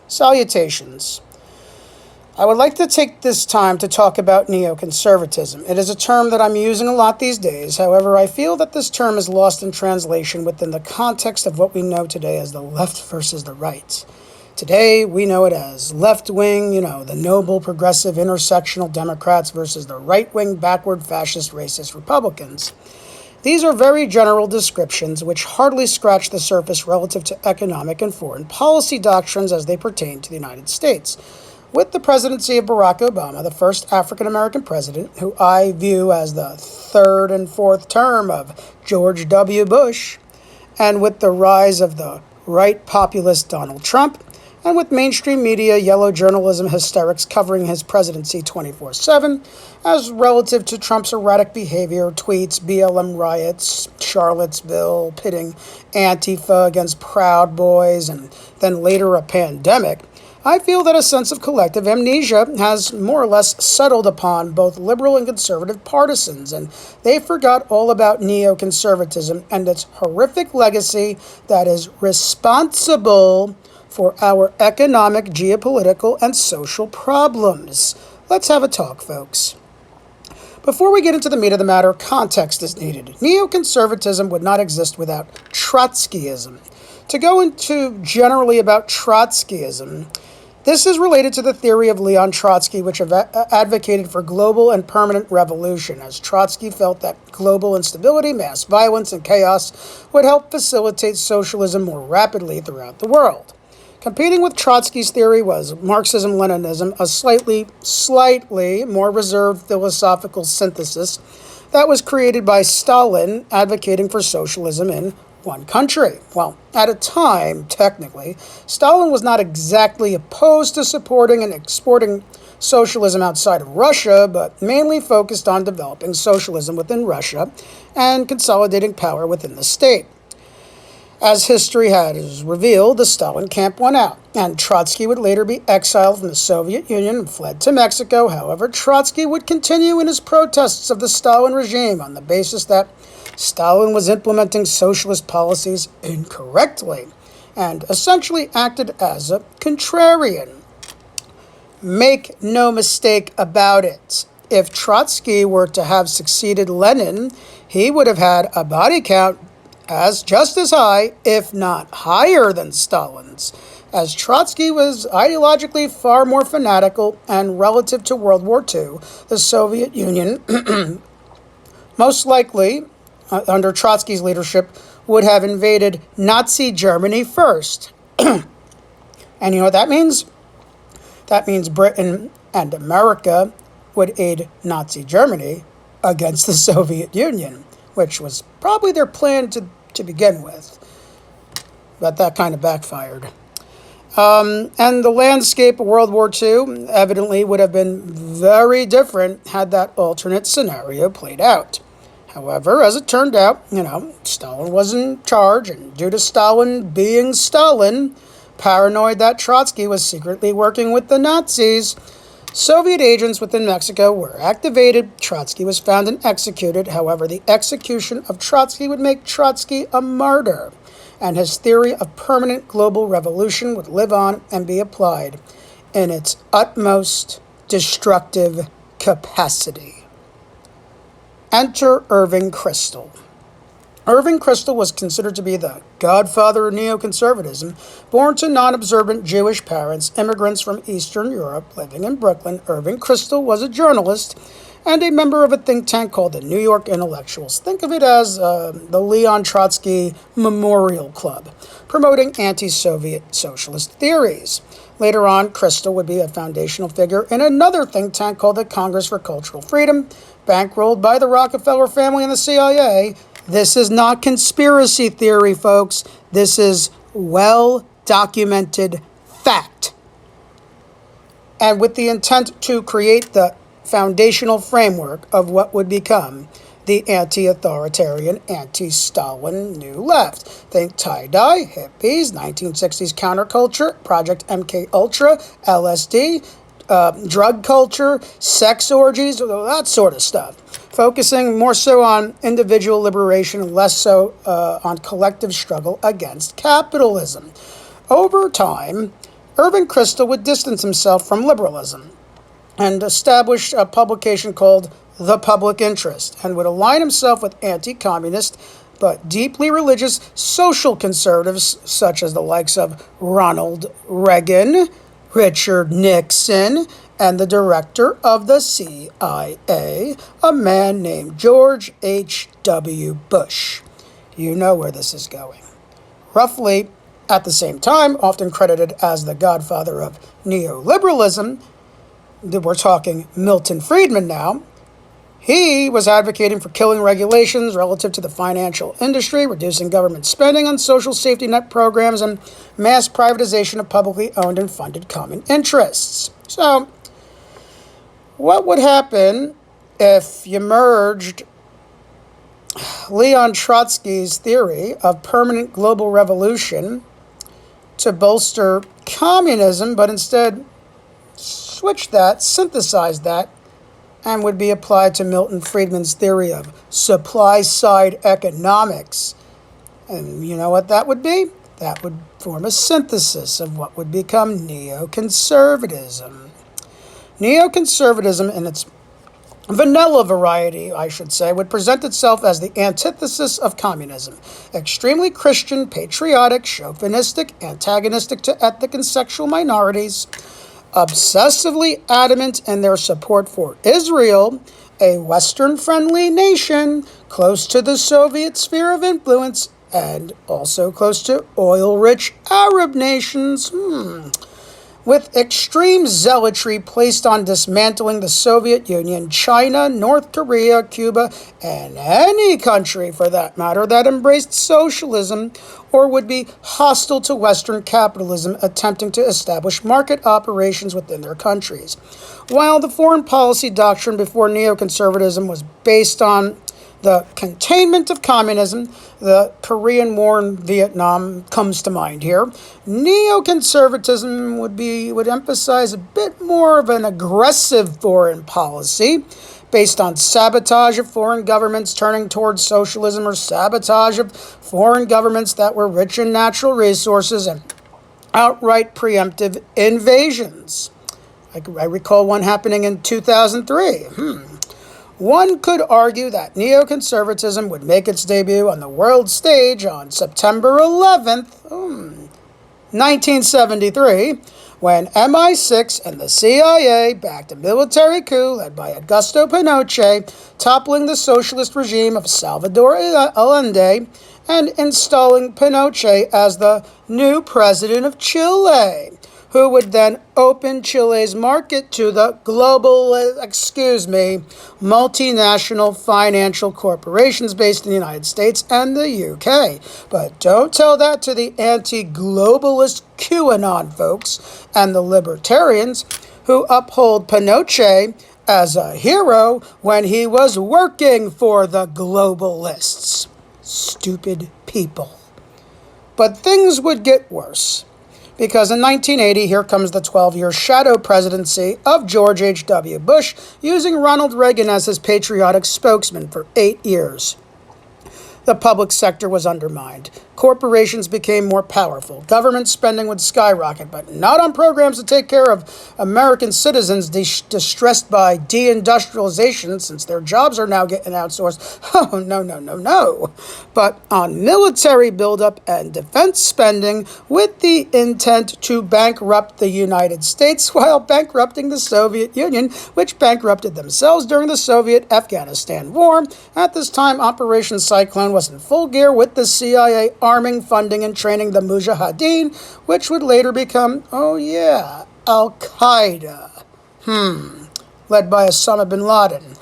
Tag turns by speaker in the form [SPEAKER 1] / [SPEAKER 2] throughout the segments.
[SPEAKER 1] Salutations. I would like to take this time to talk about neoconservatism. It is a term that I'm using a lot these days. However, I feel that this term is lost in translation within the context of what we know today as the left versus the right. Today, we know it as left-wing, the noble, progressive, intersectional Democrats versus the right-wing, backward, fascist, racist Republicans. These are very general descriptions which hardly scratch the surface relative to economic and foreign policy doctrines as they pertain to the United States. With the presidency of Barack Obama, the first African-American president, who I view as the third and fourth term of George W. Bush, and with the rise of the right populist Donald Trump, and with mainstream media yellow journalism hysterics covering his presidency 24/7, as relative to Trump's erratic behavior, tweets, BLM riots, Charlottesville, pitting Antifa against Proud Boys, and then later a pandemic, I feel that a sense of collective amnesia has more or less settled upon both liberal and conservative partisans, and they forgot all about neoconservatism and its horrific legacy that is responsible for our economic, geopolitical, and social problems. Let's have a talk, folks. Before we get into the meat of the matter, context is needed. Neoconservatism would not exist without Trotskyism. To go into generally about Trotskyism, this is related to the theory of Leon Trotsky, which advocated for global and permanent revolution, as Trotsky felt that global instability, mass violence, and chaos would help facilitate socialism more rapidly throughout the world. Competing with Trotsky's theory was Marxism Leninism, a slightly more reserved philosophical synthesis that was created by Stalin, advocating for socialism in one country. Well, at a time, technically, Stalin was not exactly opposed to supporting and exporting socialism outside of Russia, but mainly focused on developing socialism within Russia and consolidating power within the state. As history has revealed, the Stalin camp won out, and Trotsky would later be exiled from the Soviet Union and fled to Mexico. However, Trotsky would continue in his protests of the Stalin regime on the basis that Stalin was implementing socialist policies incorrectly and essentially acted as a contrarian. Make no mistake about it. If Trotsky were to have succeeded Lenin, he would have had a body count just as high, if not higher than Stalin's, as Trotsky was ideologically far more fanatical, and relative to World War II, the Soviet Union, most likely, under Trotsky's leadership, would have invaded Nazi Germany first. And you know what that means? That means Britain and America would aid Nazi Germany against the Soviet Union, which was probably their plan to begin with. But that kind of backfired. And the landscape of World War II evidently would have been very different had that alternate scenario played out. However, as it turned out, Stalin was in charge, and due to Stalin being Stalin, paranoid that Trotsky was secretly working with the Nazis, Soviet agents within Mexico were activated. Trotsky was found and executed. However, the execution of Trotsky would make Trotsky a martyr, and his theory of permanent global revolution would live on and be applied in its utmost destructive capacity. Enter Irving Kristol. Irving Kristol was considered to be the godfather of neoconservatism. Born to non-observant Jewish parents, immigrants from Eastern Europe living in Brooklyn, Irving Kristol was a journalist and a member of a think tank called the New York Intellectuals. Think of it as the Leon Trotsky Memorial Club, promoting anti-Soviet socialist theories. Later on, Kristol would be a foundational figure in another think tank called the Congress for Cultural Freedom, bankrolled by the Rockefeller family and the CIA. This is not conspiracy theory, folks. This is well-documented fact. And with the intent to create the foundational framework of what would become the anti-authoritarian, anti-Stalin New Left. Think tie-dye, hippies, 1960s counterculture, Project MK-Ultra, LSD, drug culture, sex orgies, that sort of stuff. Focusing more so on individual liberation and less so on collective struggle against capitalism. Over time, Irving Kristol would distance himself from liberalism and establish a publication called The Public Interest, and would align himself with anti-communist but deeply religious social conservatives such as the likes of Ronald Reagan, Richard Nixon, and the director of the CIA, a man named George H.W. Bush. You know where this is going. Roughly at the same time, often credited as the godfather of neoliberalism, we're talking Milton Friedman now. He was advocating for killing regulations relative to the financial industry, reducing government spending on social safety net programs, and mass privatization of publicly owned and funded common interests. So, what would happen if you merged Leon Trotsky's theory of permanent global revolution to bolster communism, but instead switch that, synthesize that, and would be applied to Milton Friedman's theory of supply-side economics? And you know what that would be? That would form a synthesis of what would become neoconservatism. Neoconservatism, in its vanilla variety, I should say, would present itself as the antithesis of communism. Extremely Christian, patriotic, chauvinistic, antagonistic to ethnic and sexual minorities, obsessively adamant in their support for Israel, a Western-friendly nation close to the Soviet sphere of influence and also close to oil-rich Arab nations, with extreme zealotry placed on dismantling the Soviet Union, China, North Korea, Cuba, and any country, for that matter, that embraced socialism or would be hostile to Western capitalism, attempting to establish market operations within their countries. While the foreign policy doctrine before neoconservatism was based on the containment of communism, the Korean War and Vietnam comes to mind here, neoconservatism would emphasize a bit more of an aggressive foreign policy based on sabotage of foreign governments turning towards socialism, or sabotage of foreign governments that were rich in natural resources, and outright preemptive invasions. I recall one happening in 2003. One could argue that neoconservatism would make its debut on the world stage on September 11th, 1973, when MI6 and the CIA backed a military coup led by Augusto Pinochet, toppling the socialist regime of Salvador Allende and installing Pinochet as the new president of Chile, who would then open Chile's market to the multinational financial corporations based in the United States and the UK. But don't tell that to the anti-globalist QAnon folks and the libertarians who uphold Pinochet as a hero when he was working for the globalists. Stupid people. But things would get worse, because in 1980, here comes the 12-year shadow presidency of George H.W. Bush, using Ronald Reagan as his patriotic spokesman for 8 years. The public sector was undermined. Corporations became more powerful. Government spending would skyrocket, but not on programs to take care of American citizens distressed by deindustrialization, since their jobs are now getting outsourced. Oh, no. But on military buildup and defense spending, with the intent to bankrupt the United States while bankrupting the Soviet Union, which bankrupted themselves during the Soviet-Afghanistan War. At this time, Operation Cyclone was in full gear, with the CIA arming, funding, and training the Mujahideen, which would later become, Al-Qaeda. Led by Osama bin Laden.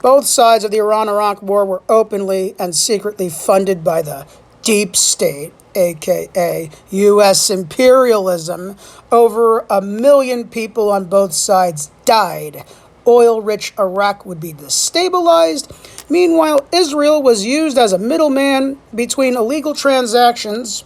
[SPEAKER 1] Both sides of the Iran-Iraq War were openly and secretly funded by the deep state, aka U.S. imperialism. Over 1 million people on both sides died. Oil-rich Iraq would be destabilized. Meanwhile, Israel was used as a middleman between illegal transactions,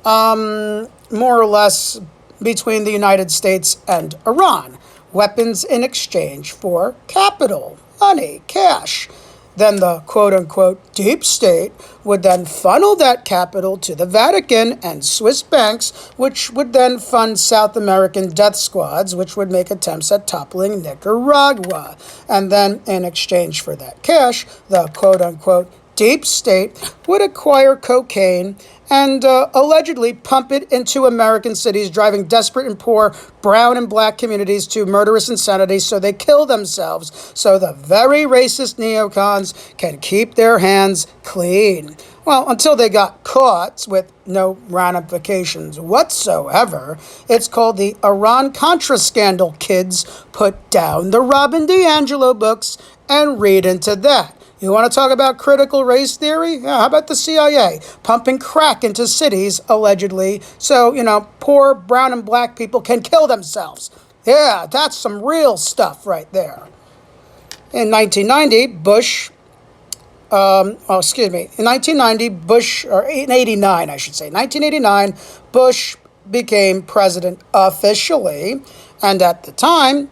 [SPEAKER 1] more or less between the United States and Iran. Weapons in exchange for capital, money, cash. Then the quote-unquote deep state would then funnel that capital to the Vatican and Swiss banks, which would then fund South American death squads, which would make attempts at toppling Nicaragua. And then, in exchange for that cash, the quote-unquote deep state would acquire cocaine and allegedly pump it into American cities, driving desperate and poor brown and black communities to murderous insanity so they kill themselves, so the very racist neocons can keep their hands clean. Well, until they got caught with no ramifications whatsoever. It's called the Iran-Contra scandal, kids. Put down the Robin DiAngelo books and read into that. You want to talk about critical race theory? Yeah, how about the CIA pumping crack into cities, allegedly, so, poor brown and black people can kill themselves? Yeah, that's some real stuff right there. In 1990, in 1990, or in 89, I should say, 1989, Bush became president officially, and at the time,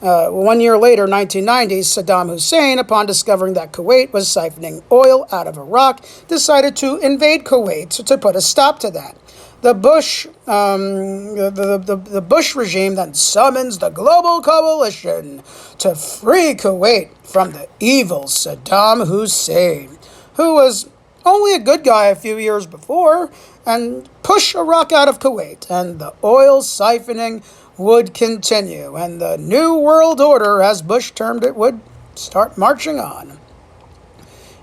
[SPEAKER 1] 1 year later, 1990, Saddam Hussein, upon discovering that Kuwait was siphoning oil out of Iraq, decided to invade Kuwait to put a stop to that. The Bush regime then summons the global coalition to free Kuwait from the evil Saddam Hussein, who was only a good guy a few years before, and push Iraq out of Kuwait, and the oil siphoning would continue, and the New World Order, as Bush termed it, would start marching on.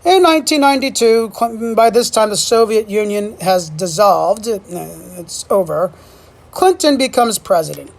[SPEAKER 1] In 1992, by this time the Soviet Union has dissolved, it's over, Clinton becomes president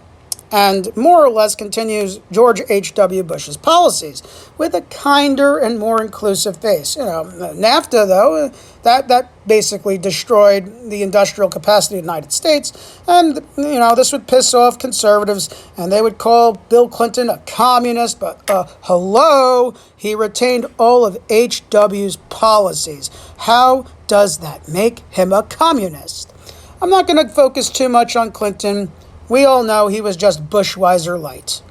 [SPEAKER 1] and more or less continues George H.W. Bush's policies with a kinder and more inclusive face. NAFTA, though, that basically destroyed the industrial capacity of the United States, and, this would piss off conservatives, and they would call Bill Clinton a communist, but, hello, he retained all of H.W.'s policies. How does that make him a communist? I'm not going to focus too much on Clinton. We all know he was just Bushweiser light.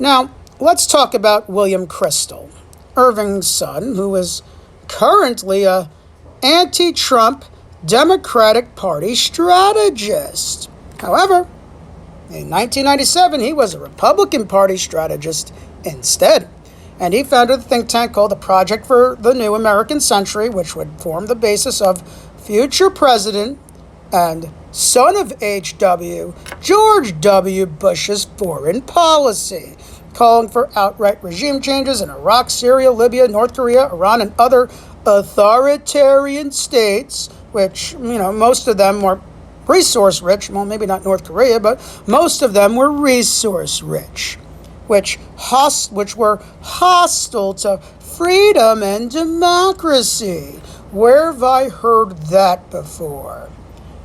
[SPEAKER 1] Now, let's talk about William Kristol, Irving's son, who is currently a anti-Trump Democratic Party strategist. However, in 1997, he was a Republican Party strategist instead, and he founded a think tank called the Project for the New American Century, which would form the basis of future president and son of H.W., George W. Bush's foreign policy, calling for outright regime changes in Iraq, Syria, Libya, North Korea, Iran, and other authoritarian states, which, most of them were resource-rich. Well, maybe not North Korea, but most of them were resource-rich, which were hostile to freedom and democracy. Where have I heard that before?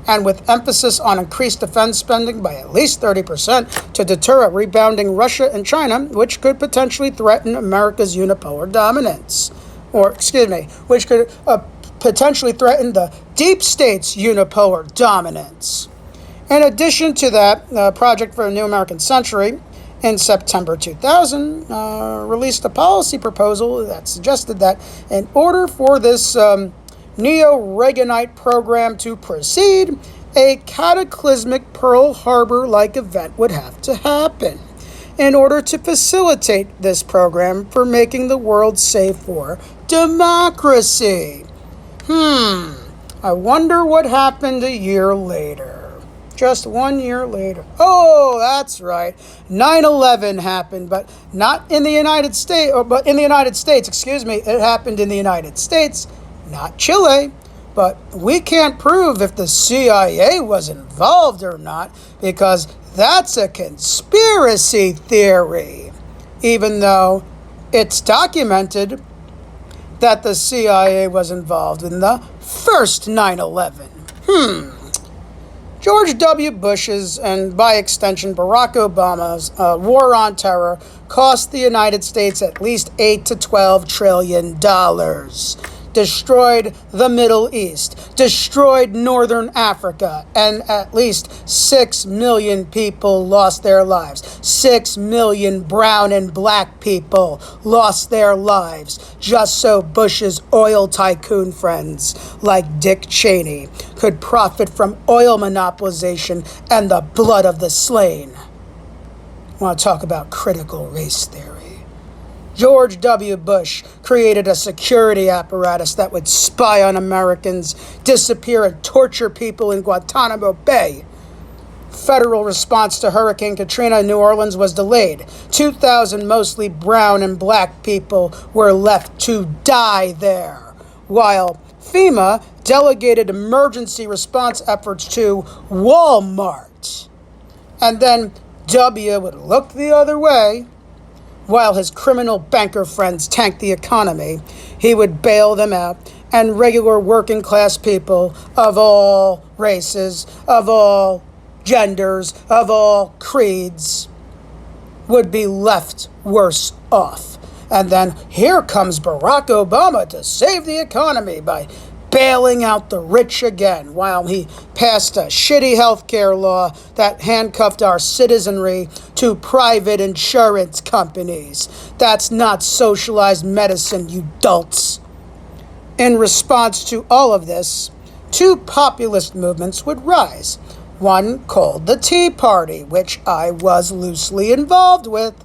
[SPEAKER 1] And with emphasis on increased defense spending by at least 30% to deter a rebounding Russia and China, which could potentially threaten America's unipolar dominance. Which could potentially threaten the deep state's unipolar dominance. In addition to that, Project for a New American Century, in September 2000, released a policy proposal that suggested that in order for this Neo-Reaganite program to proceed, a cataclysmic Pearl Harbor-like event would have to happen in order to facilitate this program for making the world safe for democracy. I wonder what happened a year later. Just 1 year later. Oh, that's right. 9/11 happened, but not in the United States, but in the United States, it happened in the United States, not Chile, but we can't prove if the CIA was involved or not, because that's a conspiracy theory, even though it's documented that the CIA was involved in the first 9/11. George W. Bush's, and by extension Barack Obama's, war on terror cost the United States at least $8 to $12 trillion. destroyed the Middle East, destroyed Northern Africa, and at least 6 million people lost their lives. 6 million brown and black people lost their lives just so Bush's oil tycoon friends like Dick Cheney could profit from oil monopolization and the blood of the slain. I want to talk about critical race theory. George W. Bush created a security apparatus that would spy on Americans, disappear and torture people in Guantanamo Bay. Federal response to Hurricane Katrina in New Orleans was delayed. 2,000 mostly brown and black people were left to die there, while FEMA delegated emergency response efforts to Walmart. And then W would look the other way. While his criminal banker friends tanked the economy, he would bail them out, and regular working class people of all races, of all genders, of all creeds would be left worse off. And then here comes Barack Obama to save the economy by bailing out the rich again, while he passed a shitty healthcare law that handcuffed our citizenry to private insurance companies. That's not socialized medicine, you dolts. In response to all of this, two populist movements would rise. One called the Tea Party, which I was loosely involved with.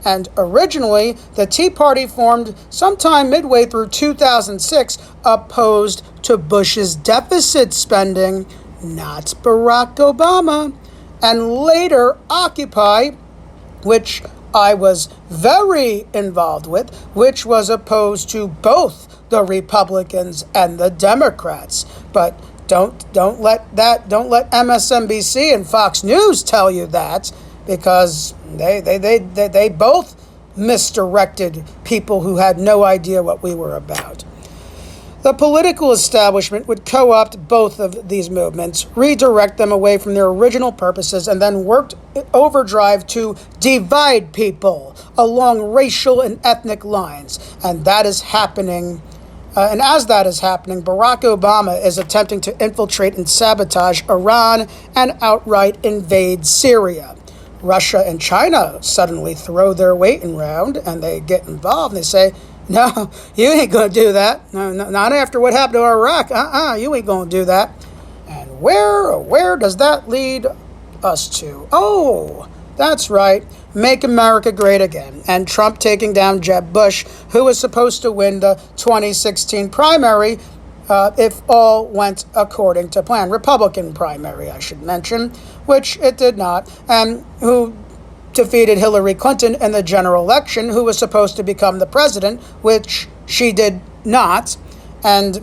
[SPEAKER 1] And originally, the Tea Party formed sometime midway through 2006, opposed to Bush's deficit spending, not Barack Obama. And later, Occupy, which I was very involved with, which was opposed to both the Republicans and the Democrats. But don't let MSNBC and Fox News tell you that, because they both misdirected people who had no idea what we were about. The political establishment would co-opt both of these movements, redirect them away from their original purposes, and then worked overdrive to divide people along racial and ethnic lines. And that is happening. And as that is happening, Barack Obama is attempting to infiltrate and sabotage Iran and outright invade Syria. Russia and China suddenly throw their weight around and they get involved and they say, no, you ain't going to do that. No, not after what happened to Iraq. You ain't going to do that. And where does that lead us to? Oh, that's right. Make America Great Again. And Trump taking down Jeb Bush, who was supposed to win the 2016 primary if all went according to plan. Republican primary, I should mention, which it did not, and who defeated Hillary Clinton in the general election, who was supposed to become the president, which she did not. And,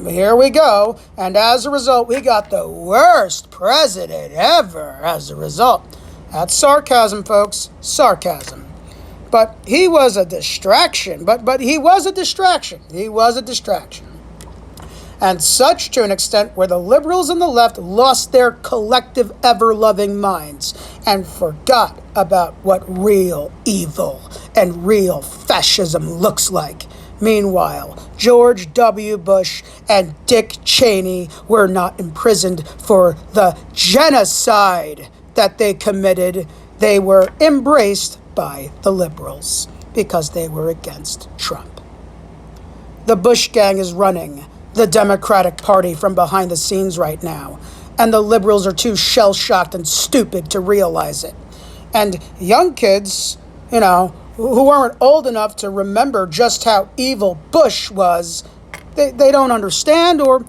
[SPEAKER 1] here we go. And as a result, we got the worst president ever as a result. That's sarcasm, folks. Sarcasm. But he was a distraction. But he was a distraction. He was a distraction. And such to an extent where the liberals and the left lost their collective ever-loving minds and forgot about what real evil and real fascism looks like. Meanwhile, George W. Bush and Dick Cheney were not imprisoned for the genocide that they committed. They were embraced by the liberals because they were against Trump. The Bush gang is running the Democratic Party from behind the scenes right now, and the liberals are too shell-shocked and stupid to realize it. And young kids, who aren't old enough to remember just how evil Bush was, they don't understand, or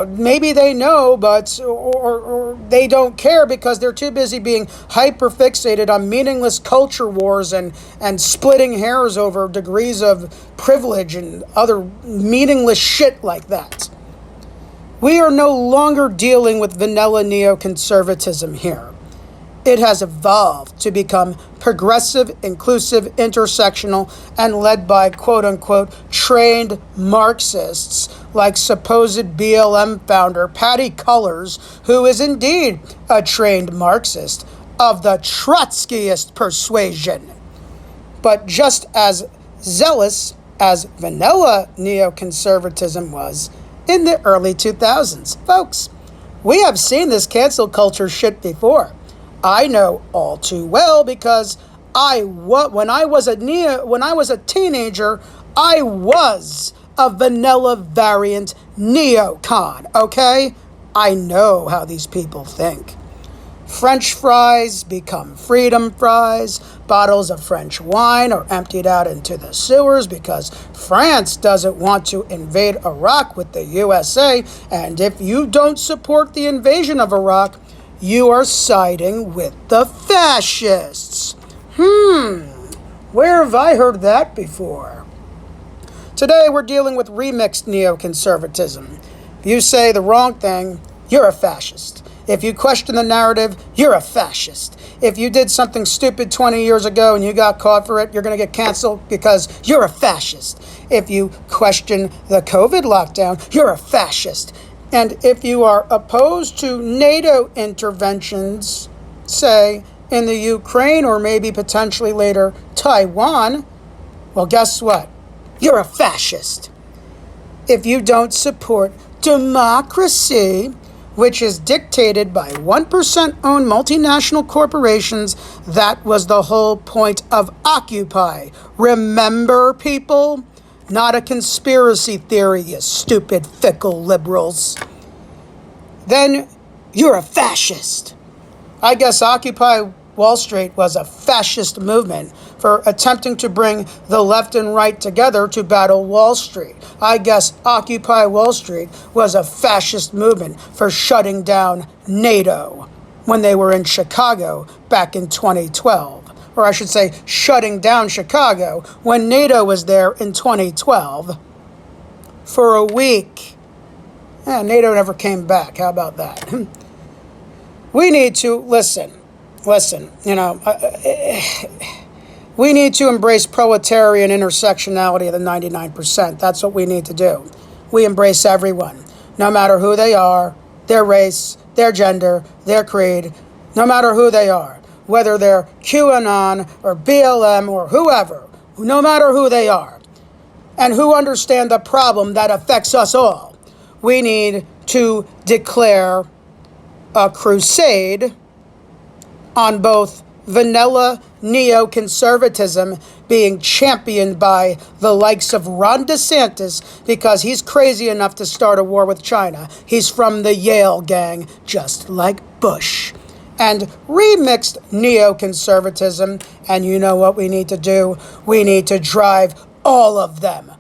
[SPEAKER 1] maybe they know, but or they don't care because they're too busy being hyper-fixated on meaningless culture wars and splitting hairs over degrees of privilege and other meaningless shit like that. We are no longer dealing with vanilla neoconservatism here. It has evolved to become progressive, inclusive, intersectional, and led by quote-unquote trained Marxists like supposed BLM founder Patty Cullors, who is indeed a trained Marxist of the Trotskyist persuasion, but just as zealous as vanilla neoconservatism was in the early 2000s. Folks, we have seen this cancel culture shit before. I know all too well because when I was a teenager, I was a vanilla variant neocon, okay? I know how these people think. French fries become freedom fries. Bottles of French wine are emptied out into the sewers because France doesn't want to invade Iraq with the USA. And if you don't support the invasion of Iraq, you are siding with the fascists. Where have I heard that before? Today we're dealing with remixed neoconservatism. If you say the wrong thing, you're a fascist. If you question the narrative, you're a fascist. If you did something stupid 20 years ago and you got caught for it, you're going to get canceled because you're a fascist. If you question the COVID lockdown, you're a fascist. And if you are opposed to NATO interventions, say, in the Ukraine or maybe potentially later Taiwan, well, guess what? You're a fascist. If you don't support democracy, which is dictated by 1% owned multinational corporations, that was the whole point of Occupy. Remember, people? Not a conspiracy theory, you stupid, fickle liberals. Then you're a fascist. I guess Occupy Wall Street was a fascist movement for attempting to bring the left and right together to battle Wall Street. I guess Occupy Wall Street was a fascist movement for shutting down NATO when they were in Chicago back in 2012. Or I should say, shutting down Chicago when NATO was there in 2012 for a week. NATO never came back. How about that? We need to listen, we need to embrace proletarian intersectionality of the 99%. That's what we need to do. We embrace everyone, no matter who they are, their race, their gender, their creed, no matter who they are, whether they're QAnon or BLM or whoever, no matter who they are, and who understand the problem that affects us all. We need to declare a crusade on both vanilla neoconservatism being championed by the likes of Ron DeSantis because he's crazy enough to start a war with China. He's from the Yale gang, just like Bush. And remixed neoconservatism, and you know what we need to do? We need to drive all of them,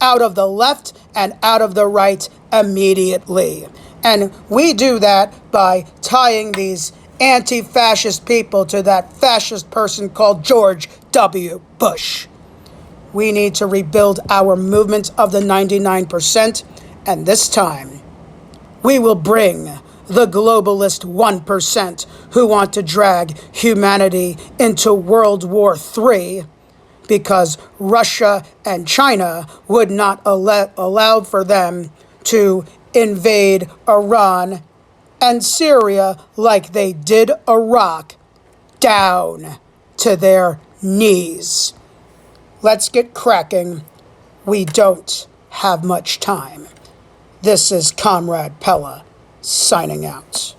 [SPEAKER 1] out of the left and out of the right immediately. And we do that by tying these anti-fascist people to that fascist person called George W. Bush. We need to rebuild our movement of the 99%, and this time we will bring the globalist 1% who want to drag humanity into World War III because Russia and China would not allow for them to invade Iran and Syria like they did Iraq, down to their knees. Let's get cracking. We don't have much time. This is Comrade Pella signing out.